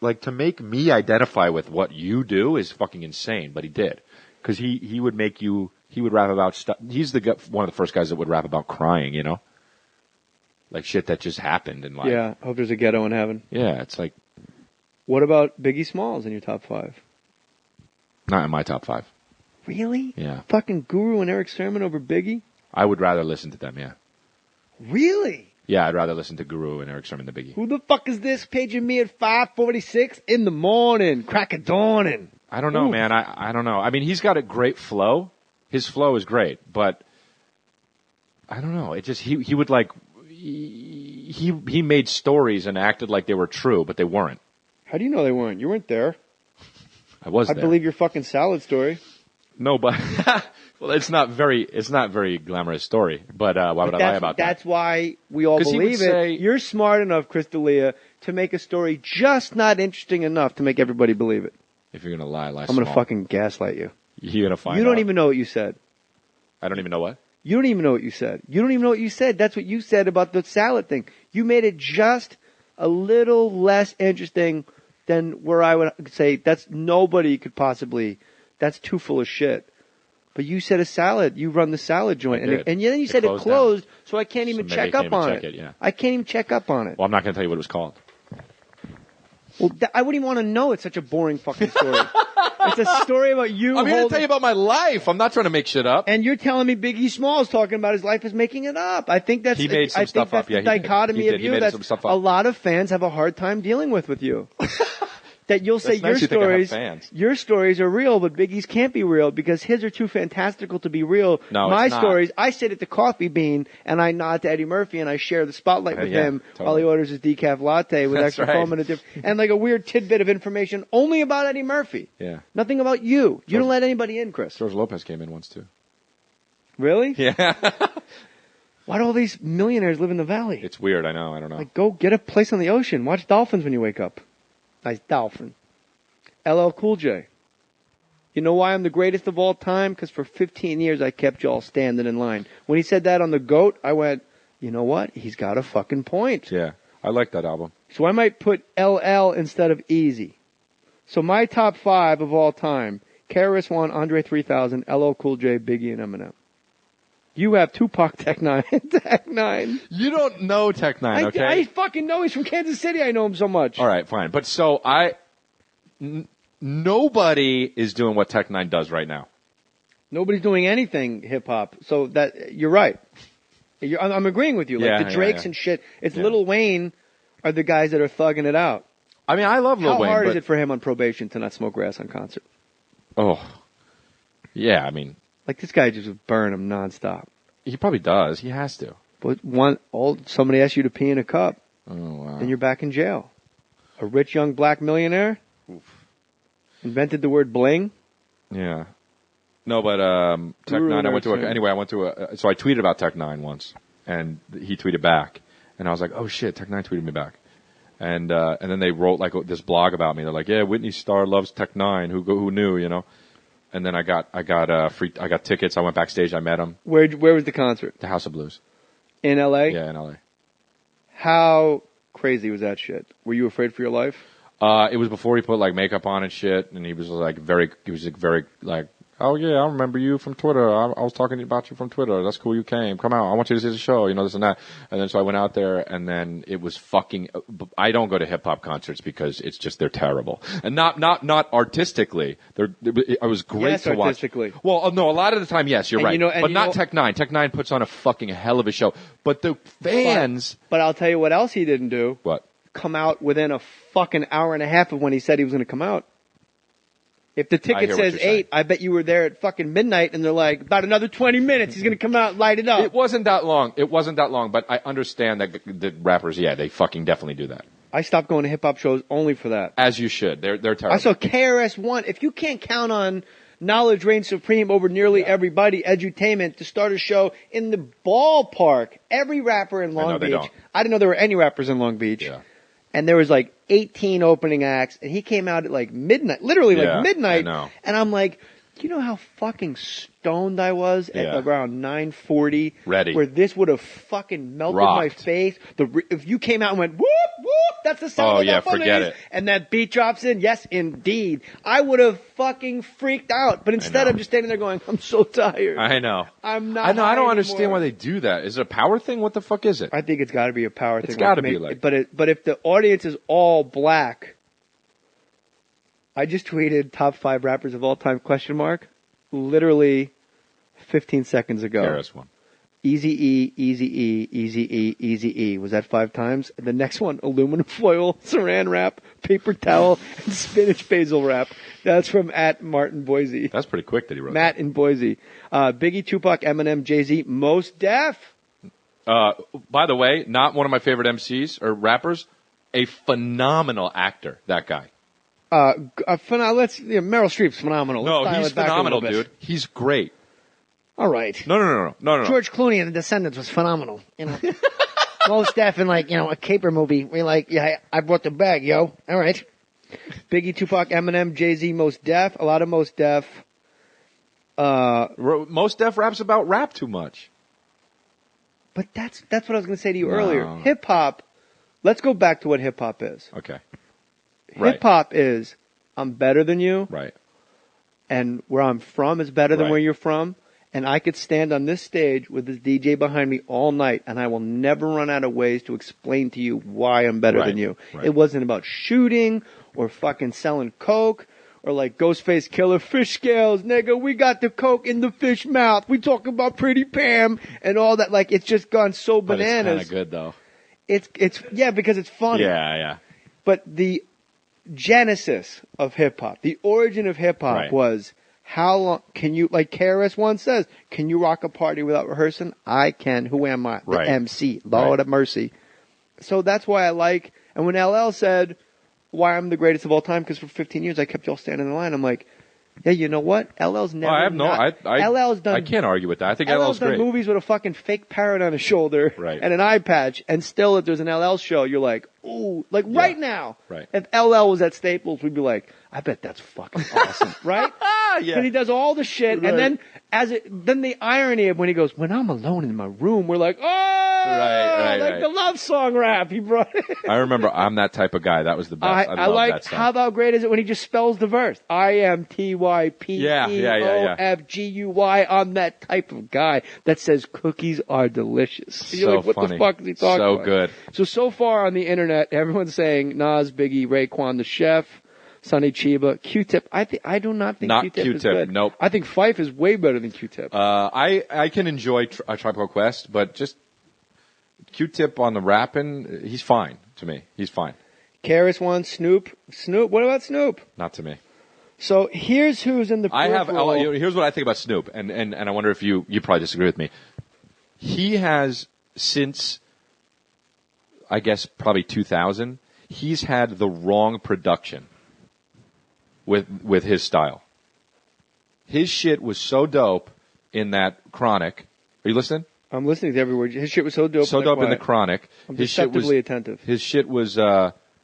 like, to make me identify with what you do is fucking insane, but he did. Because he would rap about stuff. He's one of the first guys that would rap about crying, you know? Like shit that just happened in life. Yeah, I hope there's a ghetto in heaven. Yeah, it's like... What about Biggie Smalls in your top 5? Not in my top 5. Really? Yeah. Fucking Guru and Eric Sermon over Biggie? I would rather listen to them, yeah. Really? Yeah, I'd rather listen to Guru and Eric Sermon than Biggie. Who the fuck is this paging me at 5:46 in the morning, crack of dawning? I don't know, man. I don't know. I mean, he's got a great flow. His flow is great, but I don't know. It just he would like he made stories and acted like they were true, but they weren't. How do you know they weren't? You weren't there. I was there. I believe your fucking salad story. No, but well, it's not very glamorous story. But why would I lie about that? That's why we all believe it. You're smart enough, Chris D'Elia, to make a story just not interesting enough to make everybody believe it. If you're gonna lie I'm gonna fucking gaslight you. You're gonna find out. You don't even know what you said. I don't even know what? You don't even know what you said. You don't even know what you said. That's what you said about the salad thing. You made it just a little less interesting than where I would say that's too full of shit. But you said a salad. You run the salad joint. And then you said it closed, so I can't even check up on it. Yeah. I can't even check up on it. Well, I'm not going to tell you what it was called. Well, I wouldn't even want to know. It's such a boring fucking story. It's a story about you. I'm here to tell you about my life. I'm not trying to make shit up. And you're telling me Biggie Smalls talking about his life is making it up. I think that's he made some stuff up. The dichotomy of you that a lot of fans have a hard time dealing with you. That you'll say your stories are real, but Biggie's can't be real because his are too fantastical to be real. No, my it's not. Stories, I sit at the coffee bean and I nod to Eddie Murphy and I share the spotlight with him while he orders his decaf latte with extra foam and like a weird tidbit of information only about Eddie Murphy. Yeah. Nothing about you. You don't let anybody in, Chris. George Lopez came in once too. Really? Yeah. Why do all these millionaires live in the valley? It's weird. I know. I don't know. Like, go get a place on the ocean. Watch dolphins when you wake up. Nice dolphin. LL Cool J. You know why I'm the greatest of all time? Because for 15 years I kept y'all standing in line. When he said that on The GOAT, I went, you know what? He's got a fucking point. Yeah, I like that album. So I might put LL instead of Easy. So my top 5 of all time, KRS-One, Andre 3000, LL Cool J, Biggie, and Eminem. You have Tupac, Tech 9. Tech 9. You don't know Tech 9, okay? I fucking know he's from Kansas City. I know him so much. All right, fine. But so nobody is doing what Tech 9 does right now. Nobody's doing anything hip-hop. So that you're right. I'm agreeing with you. Like the Drakes and shit. It's Lil Wayne are the guys that are thugging it out. I mean, I love Lil Wayne. How hard is it for him on probation to not smoke grass on concert? Oh. Yeah, I mean. Like, this guy just would burn him nonstop. He probably does. He has to. But somebody asks you to pee in a cup. Oh, wow. Then you're back in jail. A rich young black millionaire invented the word bling. Yeah. No, but Tech 9, I went to so I tweeted about Tech 9 once, and he tweeted back. And I was like, oh, shit, Tech 9 tweeted me back. And then they wrote like this blog about me. They're like, yeah, Whitney Star loves Tech 9. Who knew, you know? And then I got tickets. I went backstage. I met him. Where was the concert? The House of Blues. In L.A.? Yeah, in L.A. How crazy was that shit? Were you afraid for your life? It was before he put like makeup on and shit, and he was very oh yeah, I remember you from Twitter. I was talking about you from Twitter. That's cool. You came. Come out. I want you to see the show. You know, this and that. And then so I went out there, and then it was fucking. I don't go to hip hop concerts because it's just they're terrible, and not artistically. It was great to watch. Artistically. Well, no, a lot of the time, yes, you're right. But not Tech 9. Tech 9 puts on a fucking hell of a show. But the fans. But I'll tell you what else he didn't do. What? Come out within a fucking hour and a half of when he said he was going to come out. If the ticket says 8, I bet you were there at fucking midnight, and they're like, about another 20 minutes, he's going to come out and light it up. It wasn't that long, but I understand that the rappers, they fucking definitely do that. I stopped going to hip-hop shows only for that. As you should. They're terrible. I saw KRS-One. If you can't count on knowledge reigns supreme over nearly everybody, edutainment, to start a show in the ballpark, every rapper in Long Beach. I didn't know there were any rappers in Long Beach. Yeah. And there was like 18 opening acts, and he came out at like midnight, literally like midnight. I know. And I'm like, do you know how fucking stoned I was at around 9:40? Ready. Where this would have fucking melted my face. If you came out and went, whoop, whoop, that's the sound Oh, of yeah, the forget police. it. And that beat drops in. Yes, indeed. I would have fucking freaked out. But instead, know. I'm just standing there going, I'm so tired. I know. I'm not I know. I don't high understand anymore. why they do that. Is it a power thing? What the fuck is it? I think it's got to be a power thing. It's got to be like. But if the audience is all black, I just tweeted top 5 rappers of all time ? Literally 15 seconds ago. Harris one. Easy-E, Easy-E, Easy-E, Easy-E. Was that 5 times? And the next one, aluminum foil, saran wrap, paper towel, and spinach basil wrap. That's from @Martin Boise. That's pretty quick that he wrote. Matt in Boise. Biggie, Tupac, Eminem, Jay-Z, Most Def. By the way, not one of my favorite MCs or rappers. A phenomenal actor, that guy. Meryl Streep's phenomenal. No, Let's dial he's it back a phenomenal, little bit. dude. He's great. All right. No. George Clooney in The Descendants was phenomenal. You know, Most Def in a caper movie. We're like, yeah, I brought the bag, yo. All right. Biggie, Tupac, Eminem, Jay-Z, Most Def. A lot of Most Def. Most Def raps about rap too much. But that's what I was going to say to you earlier. Hip hop. Let's go back to what hip hop is. Okay. Right. Hip hop is I'm better than you, Right. and where I'm from is better than Right. where you're from. And I could stand on this stage with this DJ behind me all night, and I will never run out of ways to explain to you why I'm better Right. than you. Right. It wasn't about shooting or fucking selling coke or like Ghostface Killer fish scales, nigga. We got the coke in the fish mouth. We talk about Pretty Pam and all that. Like it's just gone so But bananas. it's kind of good though. It's yeah, because it's funny. Yeah. But the genesis of hip hop, the origin of hip hop Right. was how long can you, like KRS One says, can you rock a party without rehearsing? I can. Who am I? Right. The MC. Lord Right. have mercy. So that's why I like, and when LL said why I'm the greatest of all time, because for 15 years I kept y'all standing in line, I'm like, yeah, you know what? LL's never. I have no. LL's done. I can't argue with that. I think LL's LL's done great. movies with a fucking fake parrot on his shoulder Right. and an eye patch, and still if there's an LL show, you're like, ooh, like right now. Right. If LL was at Staples, we'd be like, I bet that's fucking awesome, right? Yeah. Because he does all the shit, Right. and then the irony of when he goes, when I'm alone in my room, we're like, oh, Right, like right. the love song rap he brought. I remember I'm that type of guy. That was the best. I love like that song. how about great is it when he just spells the verse? IMTYPEOFGUY. I'm that type of guy that says cookies are delicious. You're So like, what funny. the fuck is he talking So about? good. So far on the internet, everyone's saying Nas, Biggie, Raekwon, the Chef, Sonny Chiba, Q-Tip. I do not think Not Q-Tip is Q-Tip, good. nope. I think Fife is way better than Q-Tip. I can enjoy a Tribe Called Quest, but just Q-Tip on the rapping, he's fine to me. He's fine. KRS One, Snoop. What about Snoop? Not to me. So here's who's in the peripheral. Here's what I think about Snoop, and I wonder if you probably disagree with me. He has, since, I guess, probably 2000, he's had the wrong production with his style. His shit was so dope in that Chronic. Are you listening? I'm listening to every word. His shit was so dope. So dope in the Chronic. I'm His shit was deceptively attentive. His shit was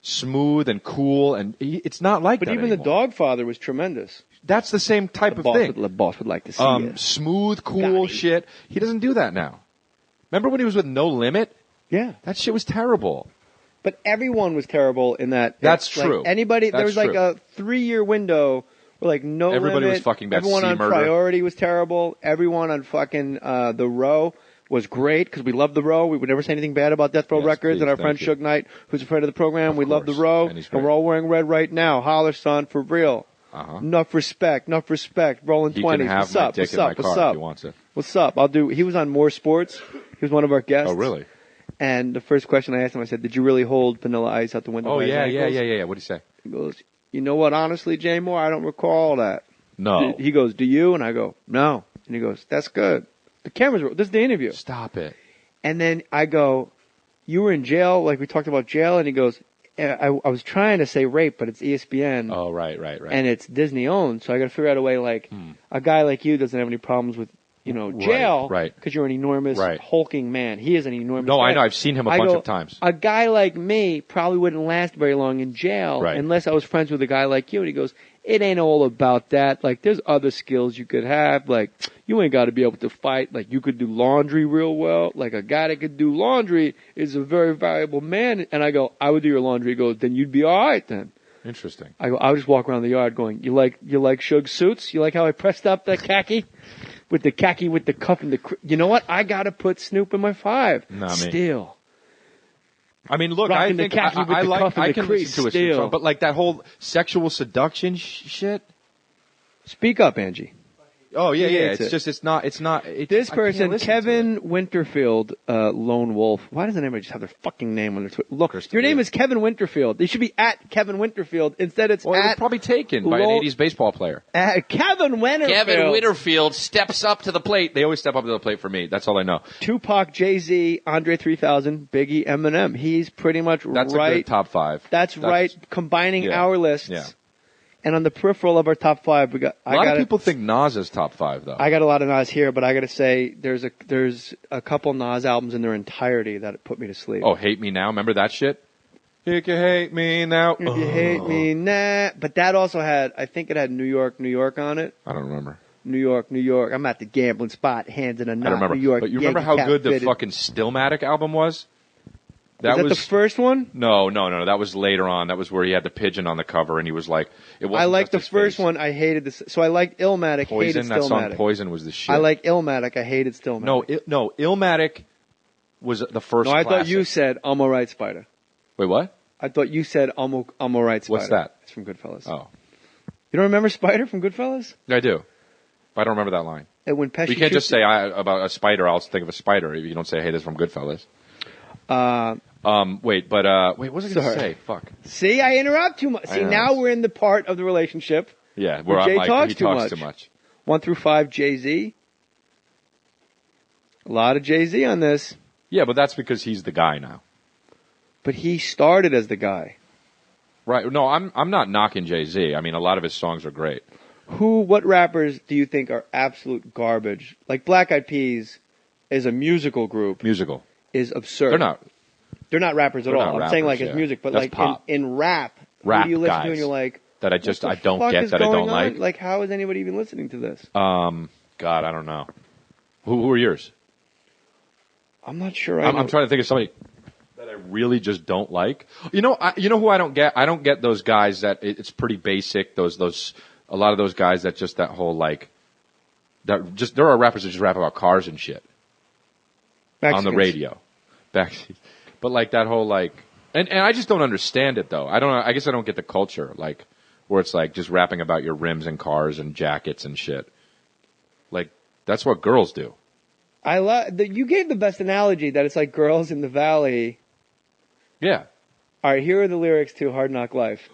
smooth and cool, and it's not like But that even anymore. the Dogfather was tremendous. That's the same type of thing. The boss would like to see it. Smooth, cool shit. He doesn't do that now. Remember when he was with No Limit? Yeah. That shit was terrible. But everyone was terrible in that. That's Like, true. Anybody, there That's was like true. a 3-year window where like No Everybody Limit. was fucking Betsy Everyone on Murder. Priority was terrible. Everyone on fucking The Row was great because we loved The Row. We would never say anything bad about Death Row Yes, Records. please, And our thank friend you. Suge Knight, who's a friend of the program, we love The course. Row. And he's And great. we're all wearing red right now. Holler, son, for real. Uh-huh. Enough respect. Rolling He 20s. can have What's my up? dick What's in my up? car What's if up? he wants it. What's up? He was on Mohr Sports. He was one of our guests. Oh, really? And the first question I asked him, I said, "Did you really hold Vanilla Ice out the window?" Oh, by his yeah. ankles?" What'd he say? He goes, "You know what? Honestly, Jay Mohr, I don't recall that." No. He goes, "Do you?" And I go, "No." And he goes, "That's good." The cameras were. This is the interview. Stop it. And then I go, "You were in jail, like we talked about jail." And he goes, I was trying to say rape, but it's ESPN. Oh, right. And it's Disney owned, so I got to figure out a way. Like a guy like you doesn't have any problems with jail. Right. Because you're an enormous hulking man. He is an enormous. No, guy. I know. I've seen him a bunch of times. A guy like me probably wouldn't last very long in jail unless I was friends with a guy like you. And he goes, it ain't all about that. Like, there's other skills you could have. Like, you ain't got to be able to fight. Like, you could do laundry real well. Like, a guy that could do laundry is a very valuable man. And I go, I would do your laundry. He goes, then you'd be all right then. Interesting. I go, I would just walk around the yard going, you like Suge suits? You like how I pressed up the khaki? With the khaki, with the cuff and the... You know what? I got to put Snoop in my 5. Still. I mean, look, I think I can listen to a Snoop song, but like that whole sexual seduction shit... Speak up, Angie. Oh, yeah. It's not. This person, Kevin Winterfield, Lone Wolf. Why doesn't anybody just have their fucking name on their Twitter? Look, your name is Kevin Winterfield. They should be at Kevin Winterfield. Instead, it's it was probably taken by an 80s baseball player. Kevin Winterfield. Kevin Winterfield steps up to the plate. They always step up to the plate for me. That's all I know. Tupac, Jay-Z, Andre 3000, Biggie, Eminem. He's pretty much That's a good top 5. That's right. Combining our lists. Yeah. And on the peripheral of our top 5, we got. A lot of people think Nas is top 5, though. I got a lot of Nas here, but I got to say, there's a couple Nas albums in their entirety that put me to sleep. Oh, Hate Me Now, remember that shit? You can hate me now. If you hate me now, but that also had, I think it had New York on it. I don't remember. New York. I'm at the gambling spot, hands in a knot. I don't remember. New York. But you remember how good the fucking Stillmatic album was? That was the first one? No. That was later on. That was where he had the pigeon on the cover, and he was like, "It wasn't." I liked the just first face. one. I hated this. So I liked Illmatic. Poison. Hated That Stillmatic. song Poison was the shit. I like Illmatic. I hated Stillmatic. No. Illmatic was the first. No, I thought classic. you said I'm alright, Spider. Wait, what? I thought you said I'm alright, Spider. What's that? It's from Goodfellas. Oh, you don't remember Spider from Goodfellas? I do. But I don't remember that line. And when Pesci you can't just say about a spider. I'll think of a spider. If you don't say, "Hey, this is from Goodfellas." Wait, what was I going to say? Fuck. See, I interrupt too much. See, now we're in the part of the relationship. Yeah, where Jay I'm talks he talks too much. 1 through 5, Jay-Z. A lot of Jay-Z on this. Yeah, but that's because he's the guy now. But he started as the guy. Right. No, I'm not knocking Jay-Z. I mean, a lot of his songs are great. What rappers do you think are absolute garbage? Like Black Eyed Peas is a musical group. Musical. Is absurd. They're not rappers at all. I'm saying like it's music, but that's like pop. in rap, Rap who do you listen guys to and you're like, that I don't get, that I don't like. Like, how is anybody even listening to this? God, I don't know. Who are yours? I'm not sure. I'm trying to think of somebody that I really just don't like. You know who I don't get? I don't get those guys that it's pretty basic. Those a lot of those guys that just that whole like that just there are rappers that just rap about cars and shit on the radio. But like that whole like and I just don't understand it though. I guess I don't get the culture like where it's like just rapping about your rims and cars and jackets and shit. Like that's what girls do. I love that you gave the best analogy that it's like girls in the valley. Yeah. All right, here are the lyrics to Hard Knock Life.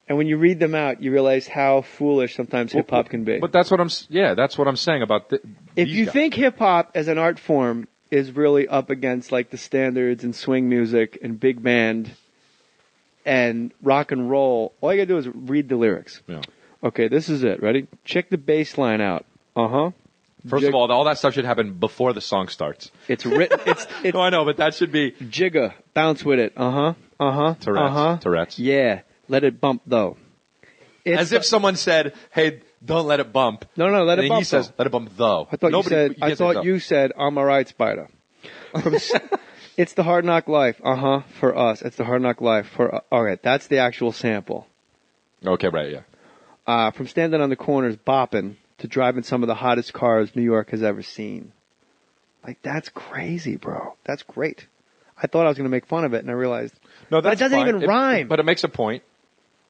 And when you read them out, you realize how foolish sometimes hip hop can be. But that's what I'm saying about if you think hip hop as an art form is really up against like the standards and swing music and big band and rock and roll, all you gotta do is read the lyrics. Yeah. Okay, this is it. Ready? Check the bass line out. First of all that stuff should happen before the song starts. It's written. It's no, I know, but that should be jigga, bounce with it. Tourette's. Yeah, let it bump though. As if someone said, "Hey, don't let it bump." No, let it bump. He says, "Let it bump though." I thought you said, "I'm alright, Spider." It's the Hard Knock Life. For us, it's the Hard Knock Life. For all right, that's the actual sample. Okay, right, yeah. From standing on the corners bopping to driving some of the hottest cars New York has ever seen. Like, that's crazy, bro. That's great. I thought I was going to make fun of it, and I realized no, that doesn't even rhyme. But it makes a point.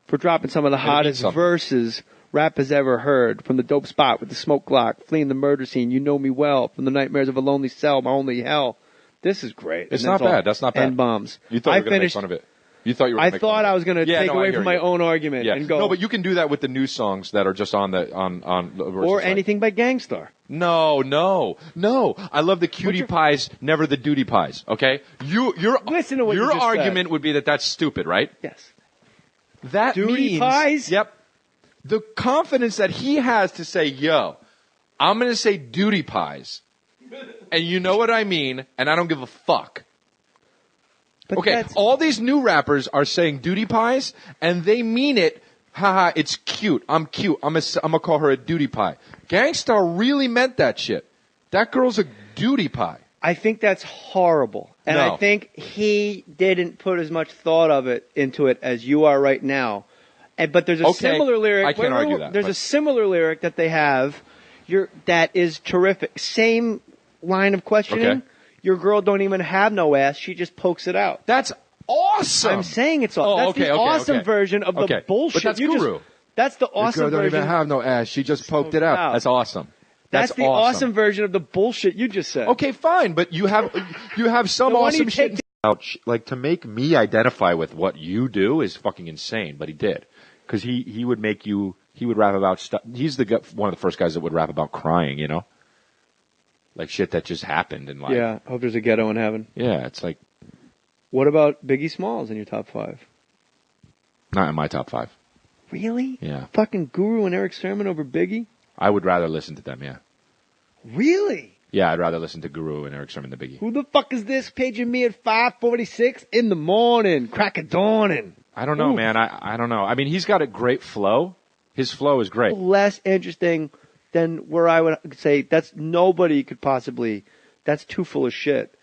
For dropping some of the hottest verses rap has ever heard. From the dope spot with the smoke clock, fleeing the murder scene, you know me well. From the nightmares of a lonely cell, my only hell. This is great. It's not bad. That's not bad. And bombs. You thought you were going to make fun of it. You thought you were. I thought I was going to take away from my own argument and go. No, but you can do that with the new songs that are just on or anything by Gangstar. No. I love the cutie pies, never the duty pies. Okay, listen to what your you just argument said. would be that that's stupid, right? Yes. That duty means pies. Yep. The confidence that he has to say, "Yo, I'm going to say duty pies. And you know what I mean, and I don't give a fuck. But Okay, that's- all these new rappers are saying duty pies, and they mean it. Haha, it's cute. I'm cute. I'm gonna call her a duty pie. Gangstar really meant that shit. That girl's a duty pie. I think that's horrible. And No. I think he didn't put as much thought of it into it as you are right now. But there's a Okay, similar lyric. I can't argue that, There's but- a similar lyric that they have that is terrific. Same line of questioning. Okay. Your girl don't even have no ass. She just pokes it out. That's awesome. I'm saying it's all. Oh, That's okay, the okay, awesome okay. version of the Okay, bullshit. but that's You Guru. That's the Your awesome girl don't version. even have no ass. She just poked it out. That's awesome. That's the awesome version of the bullshit you just said. Okay, fine, but you have some The one you awesome shit. take- Like to make me identify with what you do is fucking insane, but he did because he would make you. He would rap about stuff. He's one of the first guys that would rap about crying. You know, like shit that just happened in life. Yeah, I hope there's a ghetto in heaven. Yeah, it's like What about Biggie Smalls in your top 5? not in my top 5. Really? Yeah. Fucking Guru and Eric Sermon over Biggie? I would rather listen to them. Yeah, Really? yeah, I'd rather listen to Guru and Eric Sermon than Biggie. Who the fuck is this paging me at 5:46 in the morning, crack of dawning? I don't know, Ooh. man. I don't know. I mean, he's got a great flow. His flow is great. Less interesting than where I would say that's nobody could possibly. That's too full of shit.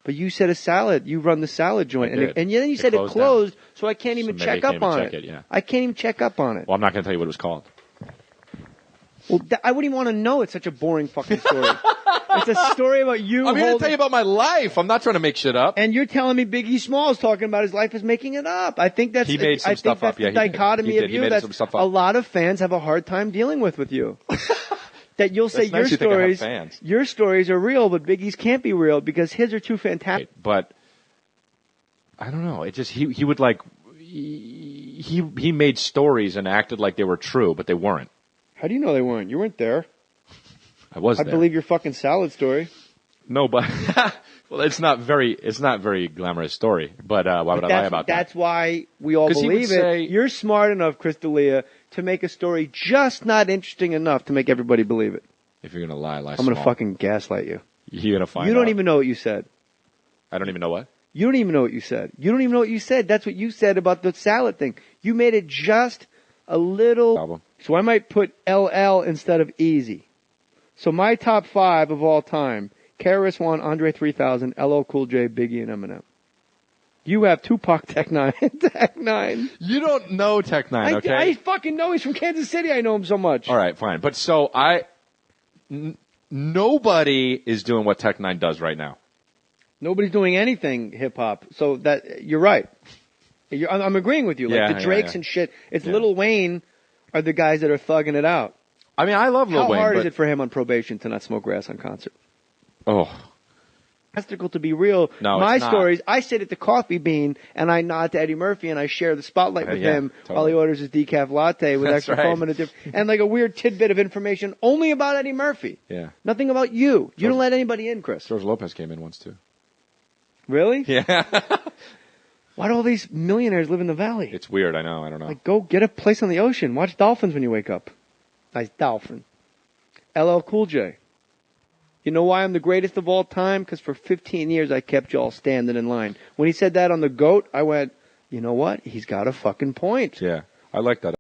But you said a salad. You run the salad joint, I and did. then you It said it closed closed, so I can't even maybe I check can't up even on check it. it, yeah. I can't even check up on it. Well, I'm not going to tell you what it was called. Well, I wouldn't even want to know. It's such a boring fucking story. It's a story about you. I'm here to holding- tell you about my life. I'm not trying to make shit up. And you're telling me Biggie Smalls talking about his life is making it up. I think that's He made some I think stuff that's up. Yeah, the he did. dichotomy He did. of He you made that some stuff up. a lot of fans have a hard time dealing with you. That you'll say That's nice you think I have fans. your stories are real, but Biggie's can't be real because his are too fantastic. But I don't know. It just he would like he made stories and acted like they were true, but they weren't. How do you know they weren't? You weren't there. I was I there. believe your fucking salad story. No, but well, it's not very glamorous story. But why would I lie about that? That's why we all 'Cause he would believe it. say- You're smart enough, Chris D'Elia, to make a story just not interesting enough to make everybody believe it. If you're gonna lie I'm gonna fucking gaslight you. You're gonna find. You don't out. even know what you said. I don't even know what. You don't even know what you said. You don't even know what you said. That's what you said about the salad thing. You made it just a little. Album. So I might put LL instead of Easy. So my top 5 of all time: KRS-One, Andre 3000, LL Cool J, Biggie, and Eminem. You have Tupac, Tech Nine, Tech Nine. You don't know Tech Nine, okay? I fucking know he's from Kansas City. I know him so much. All right, fine. But so nobody is doing what Tech Nine does right now. Nobody's doing anything hip hop. So that you're right. I'm agreeing with you. Like Yeah, the yeah, Drakes yeah. and shit. It's Yeah. Lil Wayne are the guys that are thugging it out. I mean, I love Lil How Wayne, hard but is it for him on probation to not smoke grass on concert? oh, Fantastical to be real. No, My it's not. stories, I sit at the coffee bean and I nod to Eddie Murphy and I share the spotlight with Yeah, him totally. while he orders his decaf latte with That's extra right. foam and and like a weird tidbit of information only about Eddie Murphy. yeah. Nothing about you. You George- don't let anybody in, Chris. George Lopez came in once too. Really? Yeah, Why do all these millionaires live in the valley? it's weird. I know. I don't know. Like, go get a place on the ocean. Watch dolphins when you wake up. Nice dolphin. LL Cool J. You know why I'm the greatest of all time? Because for 15 years I kept y'all standing in line. When he said that on the GOAT, I went, you know what? He's got a fucking point. Yeah, I like that.